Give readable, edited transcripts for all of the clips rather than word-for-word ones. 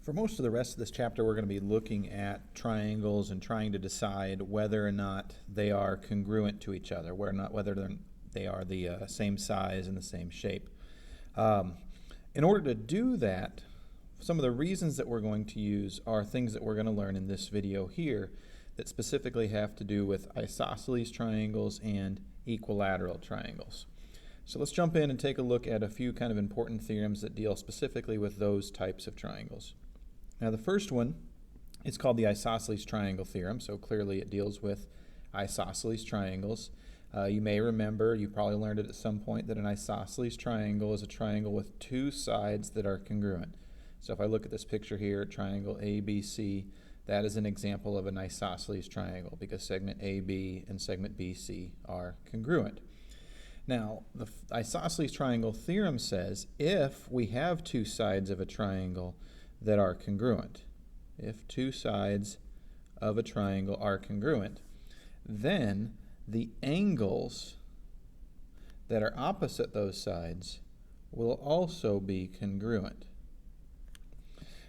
For most of the rest of this chapter, we're going to be looking at triangles and trying to decide whether or not they are congruent to each other, whether they are the same size and the same shape. In order to do that, some of the reasons that we're going to use are things that we're going to learn in this video here that specifically have to do with isosceles triangles and equilateral triangles. So let's jump in and take a look at a few kind of important theorems that deal specifically with those types of triangles. Now the first one is called the isosceles triangle theorem, so clearly it deals with isosceles triangles. You may remember, you probably learned it at some point, that an isosceles triangle is a triangle with two sides that are congruent. So if I look at this picture here, triangle ABC, that is an example of an isosceles triangle because segment AB and segment BC are congruent. Now, the isosceles triangle theorem says if we have two sides of a triangle that are congruent, if two sides of a triangle are congruent, then the angles that are opposite those sides will also be congruent.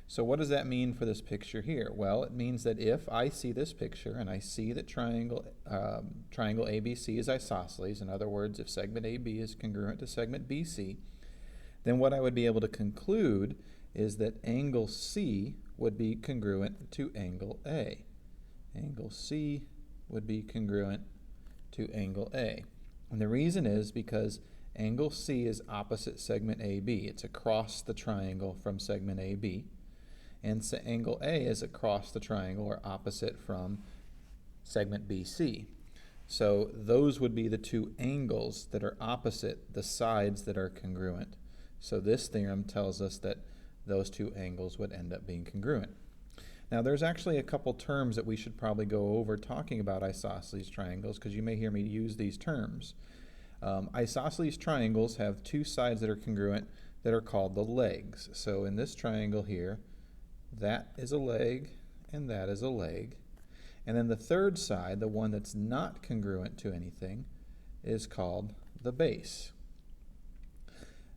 So what does that mean for this picture here? Well, it means that if I see this picture and I see that triangle ABC is isosceles, in other words, if segment AB is congruent to segment BC, then what I would be able to conclude is that angle C would be congruent to angle A. Angle C would be congruent to angle A. And the reason is because angle C is opposite segment AB. It's across the triangle from segment AB. And so angle A is across the triangle or opposite from segment BC. So those would be the two angles that are opposite the sides that are congruent. So this theorem tells us that those two angles would end up being congruent. Now there's actually a couple terms that we should probably go over talking about isosceles triangles because you may hear me use these terms. Isosceles triangles have two sides that are congruent that are called the legs. So in this triangle here, that is a leg and that is a leg. And then the third side, the one that's not congruent to anything, is called the base.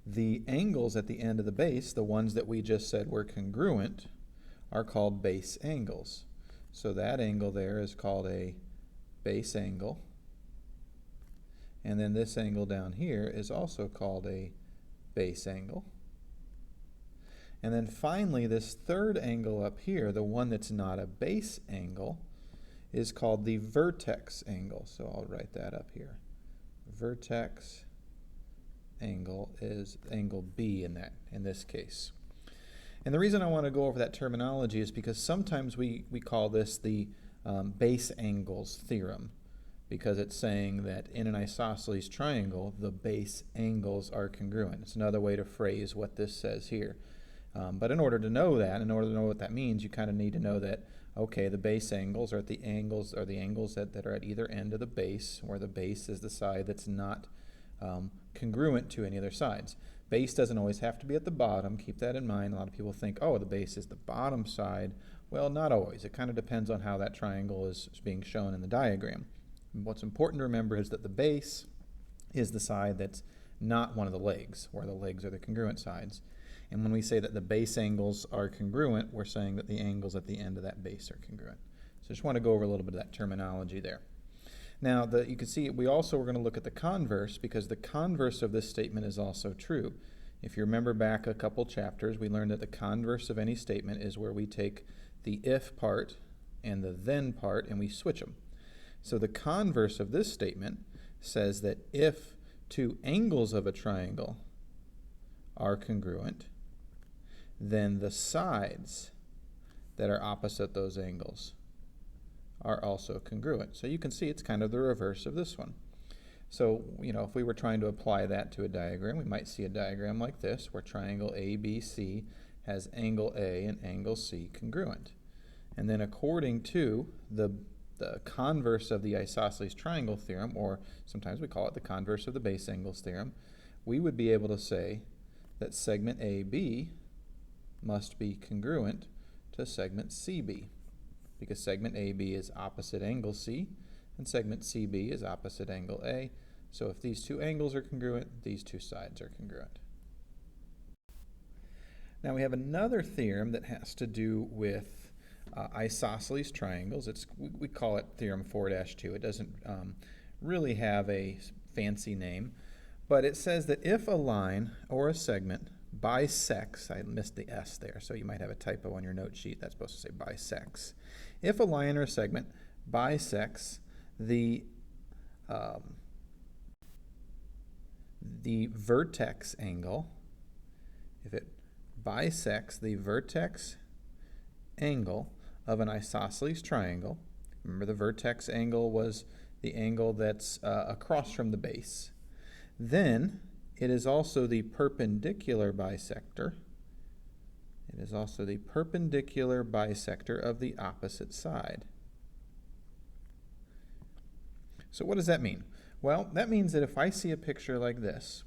The angles at the end of the base, the ones that we just said were congruent, are called base angles. So that angle there is called a base angle. And then this angle down here is also called a base angle. And then finally, this third angle up here, the one that's not a base angle, is called the vertex angle. So I'll write that up here. Vertex angle is angle B in this case. And the reason I want to go over that terminology is because sometimes we call this the base angles theorem, because it's saying that in an isosceles triangle, the base angles are congruent. It's another way to phrase what this says here. But in order to know that, in order to know what that means, you kind of need to know that, okay, the base angles are the angles that are at either end of the base, where the base is the side that's not congruent to any other sides. Base doesn't always have to be at the bottom. Keep that in mind. A lot of people think, oh, the base is the bottom side. Well, not always. It kind of depends on how that triangle is being shown in the diagram. What's important to remember is that the base is the side that's not one of the legs, where the legs are the congruent sides. And when we say that the base angles are congruent, we're saying that the angles at the end of that base are congruent. So I just want to go over a little bit of that terminology there. Now, you can see we also are going to look at the converse, because the converse of this statement is also true. If you remember back a couple chapters, we learned that the converse of any statement is where we take the if part and the then part and we switch them. So the converse of this statement says that if two angles of a triangle are congruent, then the sides that are opposite those angles are also congruent. So you can see it's kind of the reverse of this one. So, if we were trying to apply that to a diagram, we might see a diagram like this, where triangle ABC has angle A and angle C congruent. And then according to the converse of the isosceles triangle theorem, or sometimes we call it the converse of the base angles theorem, we would be able to say that segment AB must be congruent to segment CB, because segment AB is opposite angle C and segment CB is opposite angle A. So if these two angles are congruent, these two sides are congruent. Now we have another theorem that has to do with isosceles triangles. We call it theorem 4-2. It doesn't really have a fancy name, but it says that if a line or a segment bisects, I missed the S there, so you might have a typo on your note sheet that's supposed to say bisects. If a line or a segment bisects the vertex angle, if it bisects the vertex angle of an isosceles triangle, remember the vertex angle was the angle that's across from the base, then it is also the perpendicular bisector. It is also the perpendicular bisector of the opposite side. So what does that mean? Well, that means that if I see a picture like this,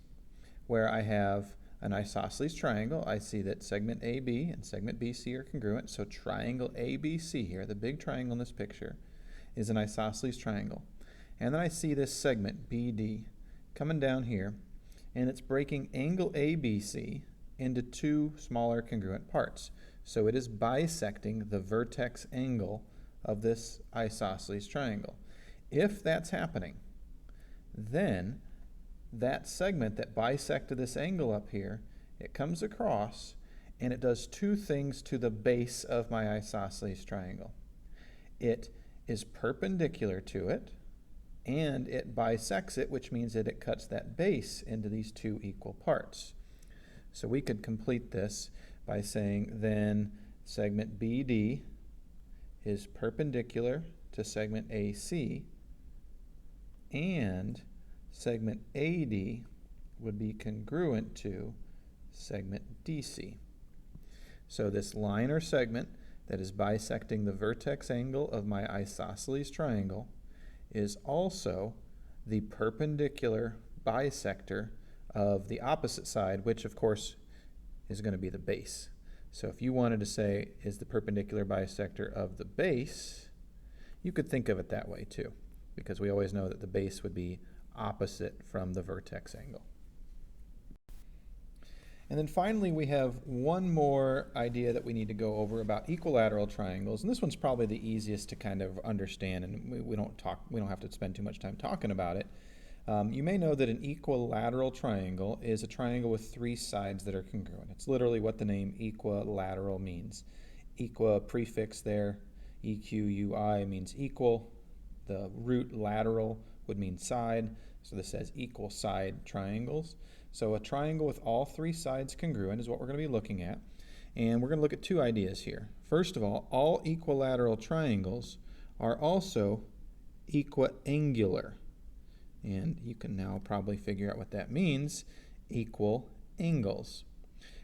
where I have an isosceles triangle, I see that segment AB and segment BC are congruent, so triangle ABC here, the big triangle in this picture, is an isosceles triangle. And then I see this segment BD coming down here, and it's breaking angle ABC into two smaller congruent parts. So it is bisecting the vertex angle of this isosceles triangle. If that's happening, then that segment that bisected this angle up here, it comes across and it does two things to the base of my isosceles triangle. It is perpendicular to it, and it bisects it, which means that it cuts that base into these two equal parts. So we could complete this by saying then segment BD is perpendicular to segment AC, and segment AD would be congruent to segment DC. So this line or segment that is bisecting the vertex angle of my isosceles triangle is also the perpendicular bisector of the opposite side, which of course is going to be the base. So if you wanted to say is the perpendicular bisector of the base, you could think of it that way too, because we always know that the base would be opposite from the vertex angle. And then finally we have one more idea that we need to go over about equilateral triangles, and this one's probably the easiest to kind of understand, and we don't have to spend too much time talking about it. You may know that an equilateral triangle is a triangle with three sides that are congruent. It's literally what the name equilateral means. Equa prefix there, EQUI means equal. The root lateral would mean side, so this says equal side triangles. So a triangle with all three sides congruent is what we're going to be looking at. And we're going to look at two ideas here. First of all equilateral triangles are also equiangular. And you can now probably figure out what that means, equal angles.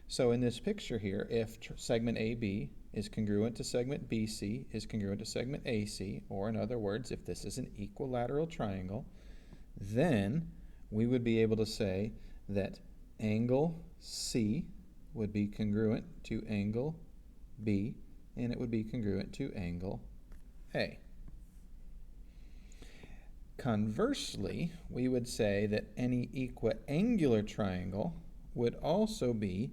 So in this picture here, if segment AB is congruent to segment BC is congruent to segment AC, or in other words, if this is an equilateral triangle, then we would be able to say that angle C would be congruent to angle B, and it would be congruent to angle A. Conversely, we would say that any equiangular triangle would also be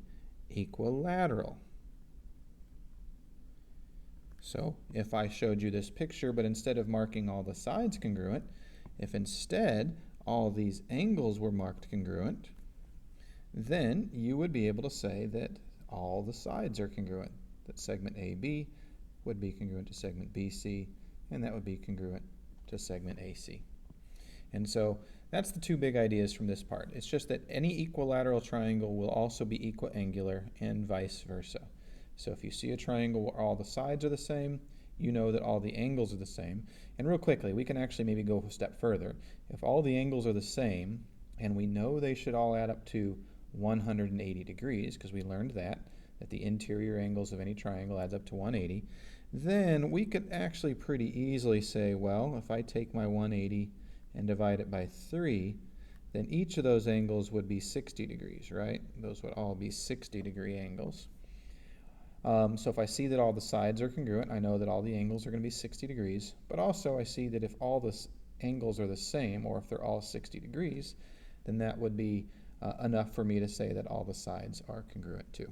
equilateral. So if I showed you this picture, but instead of marking all the sides congruent, if instead all these angles were marked congruent, then you would be able to say that all the sides are congruent, that segment AB would be congruent to segment BC, and that would be congruent to segment AC. And so that's the two big ideas from this part. It's just that any equilateral triangle will also be equiangular and vice versa. So if you see a triangle where all the sides are the same, you know that all the angles are the same. And real quickly, we can actually maybe go a step further. If all the angles are the same, and we know they should all add up to 180 degrees, because we learned that the interior angles of any triangle adds up to 180, then we could actually pretty easily say, well, if I take my 180 and divide it by 3, then each of those angles would be 60 degrees, right? Those would all be 60-degree angles. So if I see that all the sides are congruent, I know that all the angles are going to be 60 degrees, but also I see that if all the angles are the same, or if they're all 60 degrees, then that would be enough for me to say that all the sides are congruent too.